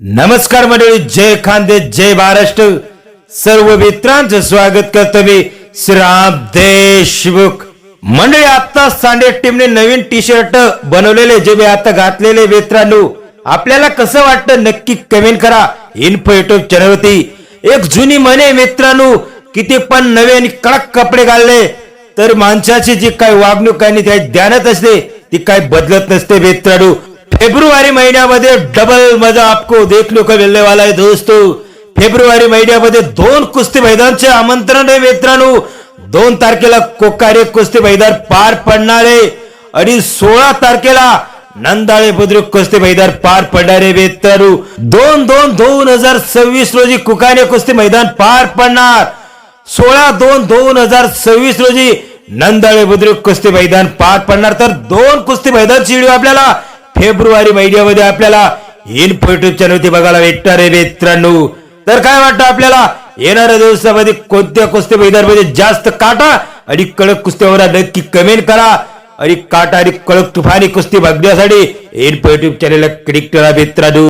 नमस्कार मंडळी, जय खानदे, जय महाराष्ट्र. सर्व मित्रांचं स्वागत करतो मी श्रीराम देशमुख. मंडळी, आता सांडे टीमने नवीन टी शर्ट बनवलेले जे मी आता घातलेले मित्रांनो, आपल्याला कसं वाटतं नक्की कमेंट करा. इन्फो युट्यूब चॅनलवरती एक जुनी म्हणे मित्रांनो, किती पण नवे आणि कडक कपडे घालले तर माणसाची जी काय वागणूक आणि त्या ध्यानात असते ती काय बदलत नसते मित्रांनो. फेब्रुवारी महीन्यामध्ये डबल मजा आपको देखने को मिलने वाला है दोस्तों. फेब्रुवारी महिन्यामध्ये 2 कुस्ती मैदानचे आमंत्रण आहे मित्रांनो. 2 तारखेला कोकारे कुस्ती मैदान पार पडणार आहे आणि 16 तारखेला नंदाळे बुद्रुक कुस्ती मैदान पार पडणार आहे मित्रांनो. 2/2/2026 रोजी कुकाने कुस्ती मैदान पार पडणार. 16/2/2026 रोजी नंदाळे बुद्रुक कुस्ती मैदान पार पडणार. तर 2 कुस्ती मैदानची व्हिडिओ आपल्याला फेब्रुवारी महिन्यामध्ये आपल्याला इन्फो युट्यूब चॅनलवरती बघायला भेटणार आहे मित्रांनो. तर काय वाटतं आपल्याला येणाऱ्या दिवसामध्ये कोणत्या कुस्ती मैदानामध्ये जास्त काटा आणि कडक कुस्ती होणार नक्की कमेंट करा. आणि काटा आणि कडक तुफानी कुस्ती बघण्यासाठी इन्फो युट्यूब चॅनलला क्लिक करा मित्रांनो.